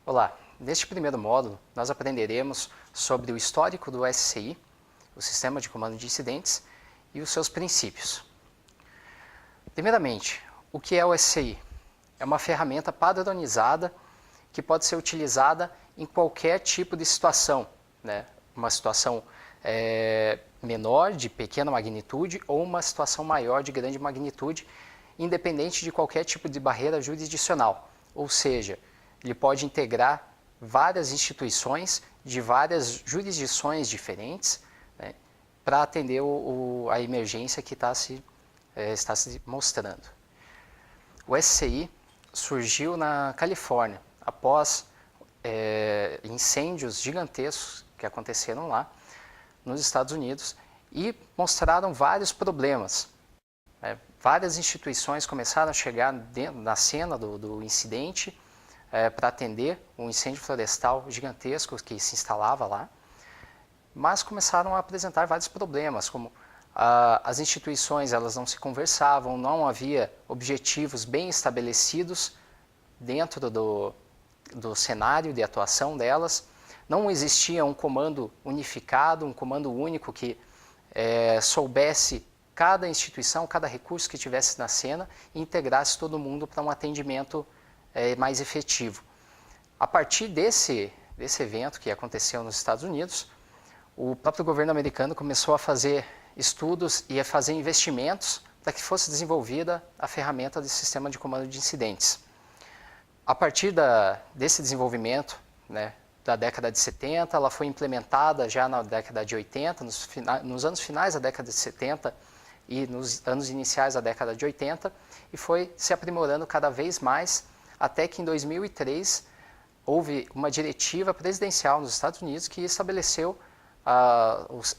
Olá, neste primeiro módulo nós aprenderemos sobre o histórico do SCI, o Sistema de Comando de Incidentes, e os seus princípios. Primeiramente, o que é o SCI? É uma ferramenta padronizada que pode ser utilizada em qualquer tipo de situação, né? Uma situação menor, de pequena magnitude, ou uma situação maior, de grande magnitude, independente de qualquer tipo de barreira jurisdicional. Ou seja, ele pode integrar várias instituições de várias jurisdições diferentes, né, para atender a emergência que está se mostrando. O SCI surgiu na Califórnia, após incêndios gigantescos que aconteceram lá nos Estados Unidos e mostraram vários problemas. Várias instituições começaram a chegar na cena do incidente para atender um incêndio florestal gigantesco que se instalava lá, mas começaram a apresentar vários problemas, como as instituições elas não se conversavam, não havia objetivos bem estabelecidos dentro do cenário de atuação delas, não existia um comando unificado, um comando único que soubesse cada instituição, cada recurso que tivesse na cena e integrasse todo mundo para um atendimento mais efetivo. A partir desse evento que aconteceu nos Estados Unidos, o próprio governo americano começou a fazer estudos e a fazer investimentos para que fosse desenvolvida a ferramenta de sistema de comando de incidentes. A partir desse desenvolvimento, né, da década de 70, ela foi implementada já na década de 80, nos anos finais da década de 70 e nos anos iniciais da década de 80, e foi se aprimorando cada vez mais, até que em 2003 houve uma diretiva presidencial nos Estados Unidos que estabeleceu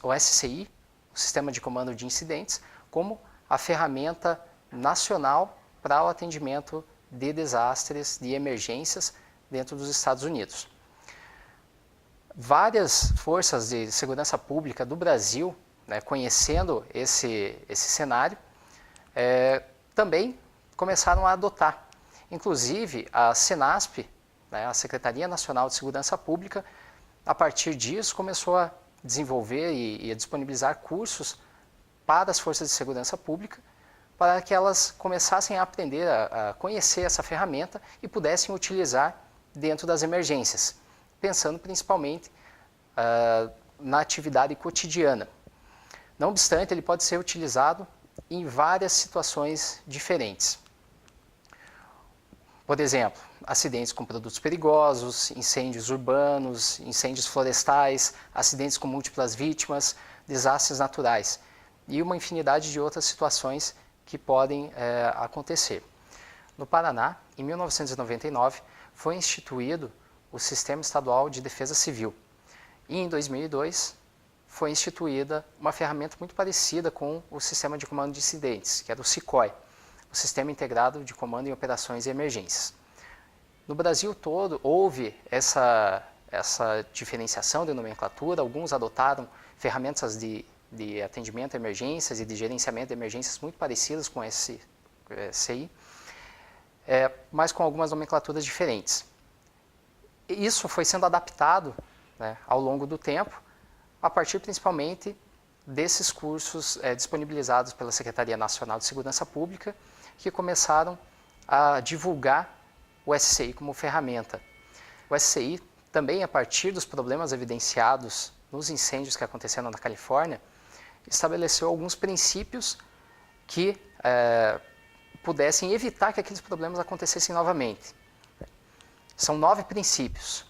o SCI, o Sistema de Comando de Incidentes, como a ferramenta nacional para o atendimento de desastres, de emergências dentro dos Estados Unidos. Várias forças de segurança pública do Brasil, né, conhecendo esse cenário, também começaram a adotar. Inclusive, a Senasp, né, a Secretaria Nacional de Segurança Pública, a partir disso começou a desenvolver e a disponibilizar cursos para as forças de segurança pública, para que elas começassem a aprender a conhecer essa ferramenta e pudessem utilizar dentro das emergências, pensando principalmente na atividade cotidiana. Não obstante, ele pode ser utilizado em várias situações diferentes. Por exemplo, acidentes com produtos perigosos, incêndios urbanos, incêndios florestais, acidentes com múltiplas vítimas, desastres naturais e uma infinidade de outras situações que podem acontecer. No Paraná, em 1999, foi instituído o Sistema Estadual de Defesa Civil. E em 2002, foi instituída uma ferramenta muito parecida com o Sistema de Comando de Incidentes, que era o SICOI, o Sistema Integrado de Comando em Operações e Emergências. No Brasil todo, houve essa diferenciação de nomenclatura, alguns adotaram ferramentas de atendimento a emergências e de gerenciamento de emergências muito parecidas com esse SCI, mas com algumas nomenclaturas diferentes. Isso foi sendo adaptado, né, ao longo do tempo, a partir principalmente desses cursos disponibilizados pela Secretaria Nacional de Segurança Pública, que começaram a divulgar o SCI como ferramenta. O SCI, também a partir dos problemas evidenciados nos incêndios que aconteceram na Califórnia, estabeleceu alguns princípios que pudessem evitar que aqueles problemas acontecessem novamente. São 9 princípios.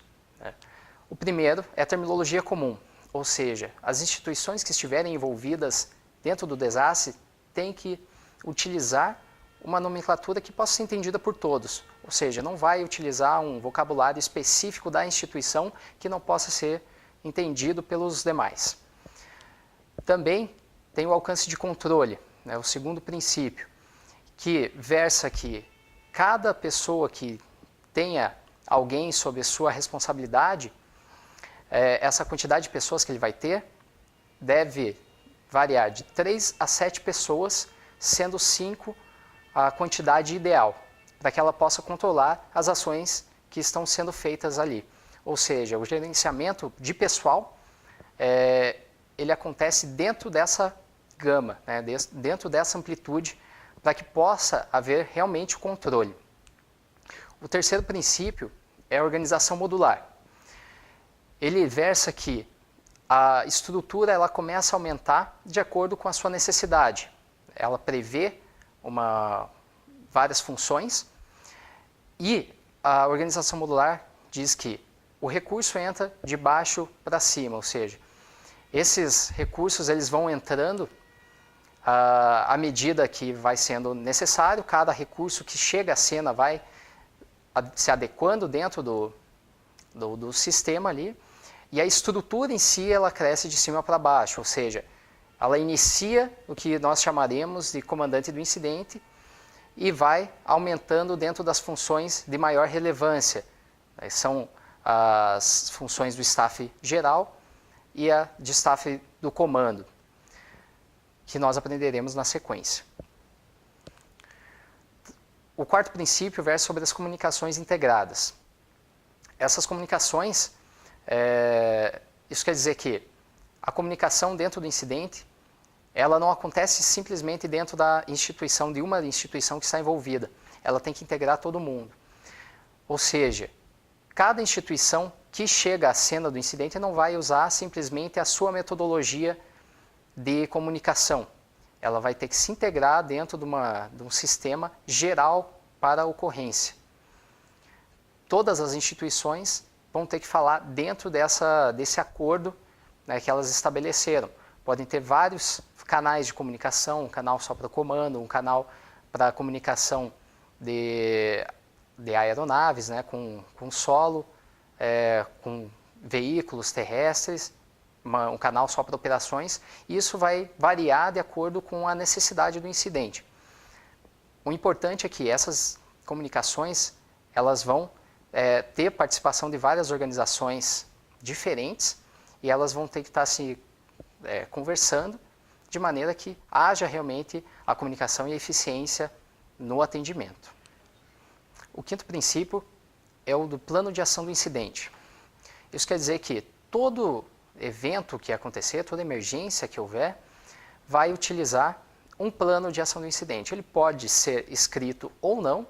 O primeiro é a terminologia comum, ou seja, as instituições que estiverem envolvidas dentro do desastre têm que utilizar uma nomenclatura que possa ser entendida por todos, ou seja, não vai utilizar um vocabulário específico da instituição que não possa ser entendido pelos demais. Também tem o alcance de controle, né, o segundo princípio, que versa que cada pessoa que tenha alguém sob sua responsabilidade, essa quantidade de pessoas que ele vai ter deve variar de 3 a 7 pessoas, sendo 5 a quantidade ideal, para que ela possa controlar as ações que estão sendo feitas ali. Ou seja, o gerenciamento de pessoal, ele acontece dentro dessa gama, né, dentro dessa amplitude, para que possa haver realmente o controle. O terceiro princípio é a organização modular. Ele versa que a estrutura ela começa a aumentar de acordo com a sua necessidade. Ela prevê várias funções e a organização modular diz que o recurso entra de baixo para cima, ou seja, esses recursos eles vão entrando à medida que vai sendo necessário, cada recurso que chega à cena vai se adequando dentro do sistema ali, e a estrutura em si ela cresce de cima para baixo, ou seja, ela inicia o que nós chamaremos de comandante do incidente e vai aumentando dentro das funções de maior relevância. São as funções do staff geral e a de staff do comando, que nós aprenderemos na sequência. O quarto princípio versa sobre as comunicações integradas. Essas comunicações, isso quer dizer que a comunicação dentro do incidente, ela não acontece simplesmente dentro da instituição, de uma instituição que está envolvida. Ela tem que integrar todo mundo. Ou seja, cada instituição que chega à cena do incidente não vai usar simplesmente a sua metodologia de comunicação. Ela vai ter que se integrar dentro de um sistema geral para a ocorrência. Todas as instituições vão ter que falar dentro desse acordo, né, que elas estabeleceram. Podem ter vários canais de comunicação, um canal só para comando, um canal para comunicação de aeronaves, né, com solo, com veículos terrestres, um canal só para operações, e isso vai variar de acordo com a necessidade do incidente. O importante é que essas comunicações elas vão ter participação de várias organizações diferentes e elas vão ter que estar se conversando de maneira que haja realmente a comunicação e a eficiência no atendimento. O quinto princípio é o do plano de ação do incidente. Isso quer dizer que todo evento que acontecer, toda emergência que houver, vai utilizar um plano de ação do incidente. Ele pode ser escrito ou não.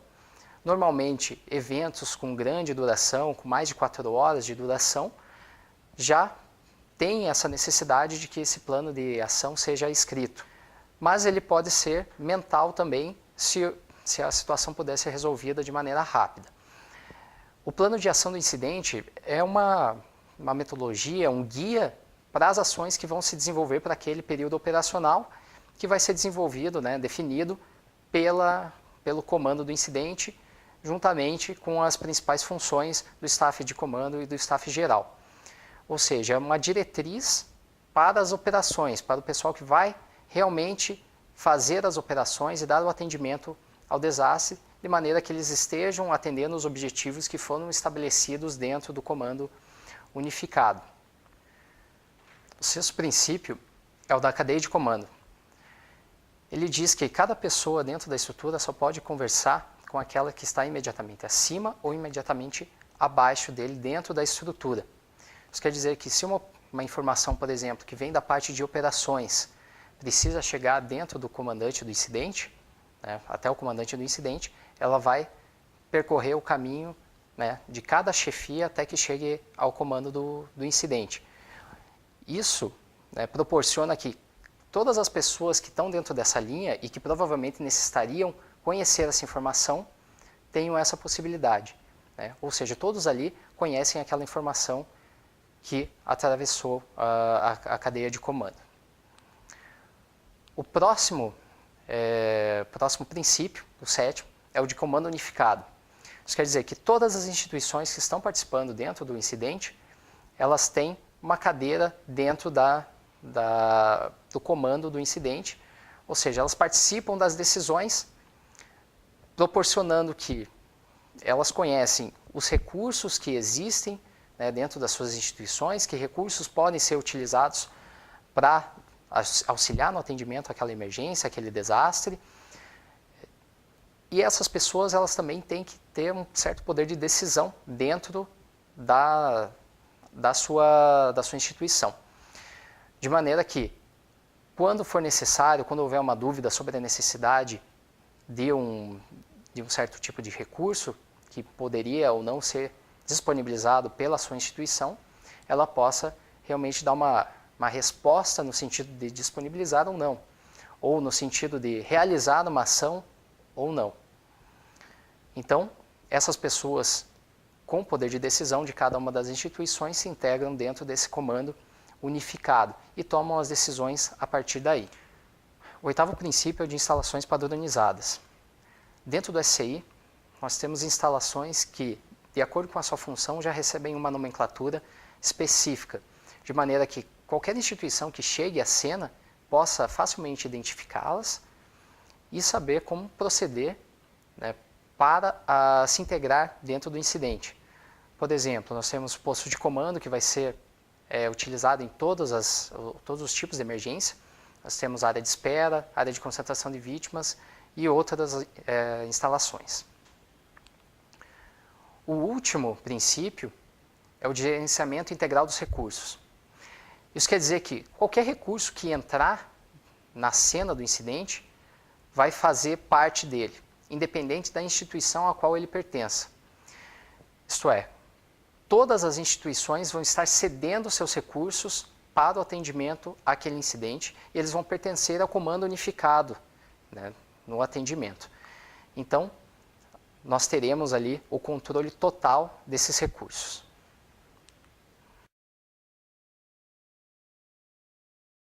Normalmente, eventos com grande duração, com mais de 4 horas de duração, já tem essa necessidade de que esse plano de ação seja escrito. Mas ele pode ser mental também, se a situação puder ser resolvida de maneira rápida. O plano de ação do incidente é uma metodologia, um guia para as ações que vão se desenvolver para aquele período operacional, que vai ser desenvolvido, né, definido pelo comando do incidente, juntamente com as principais funções do staff de comando e do staff geral. Ou seja, é uma diretriz para as operações, para o pessoal que vai realmente fazer as operações e dar o atendimento ao desastre, de maneira que eles estejam atendendo os objetivos que foram estabelecidos dentro do comando unificado. O sexto princípio é o da cadeia de comando. Ele diz que cada pessoa dentro da estrutura só pode conversar com aquela que está imediatamente acima ou imediatamente abaixo dele dentro da estrutura. Isso quer dizer que se uma informação, por exemplo, que vem da parte de operações, precisa chegar dentro do comandante do incidente, né, até o comandante do incidente, ela vai percorrer o caminho, né, de cada chefia até que chegue ao comando do incidente. Isso, né, proporciona que todas as pessoas que estão dentro dessa linha e que provavelmente necessitariam conhecer essa informação tenham essa possibilidade, né? Ou seja, todos ali conhecem aquela informação que atravessou a cadeia de comando. O próximo princípio, o sétimo, é o de comando unificado. Isso quer dizer que todas as instituições que estão participando dentro do incidente, elas têm uma cadeira dentro do comando do incidente, ou seja, elas participam das decisões, proporcionando que elas conhecem os recursos que existem, né, dentro das suas instituições, que recursos podem ser utilizados para auxiliar no atendimento àquela emergência, aquele desastre, E essas pessoas, elas também têm que ter um certo poder de decisão dentro da sua instituição. De maneira que, quando for necessário, quando houver uma dúvida sobre a necessidade de um certo tipo de recurso que poderia ou não ser disponibilizado pela sua instituição, ela possa realmente dar uma resposta no sentido de disponibilizar ou não, ou no sentido de realizar uma ação ou não. Então, essas pessoas com poder de decisão de cada uma das instituições se integram dentro desse comando unificado e tomam as decisões a partir daí. O oitavo princípio é o de instalações padronizadas. Dentro do SCI, nós temos instalações que, de acordo com a sua função, já recebem uma nomenclatura específica, de maneira que qualquer instituição que chegue à cena possa facilmente identificá-las e saber como proceder, né, para se integrar dentro do incidente. Por exemplo, nós temos o posto de comando que vai ser utilizado em todos os tipos de emergência. Nós temos área de espera, área de concentração de vítimas e outras instalações. O último princípio é o gerenciamento integral dos recursos. Isso quer dizer que qualquer recurso que entrar na cena do incidente vai fazer parte dele, independente da instituição a qual ele pertença. Isto é, todas as instituições vão estar cedendo seus recursos para o atendimento àquele incidente e eles vão pertencer ao comando unificado, né, no atendimento. Então, nós teremos ali o controle total desses recursos.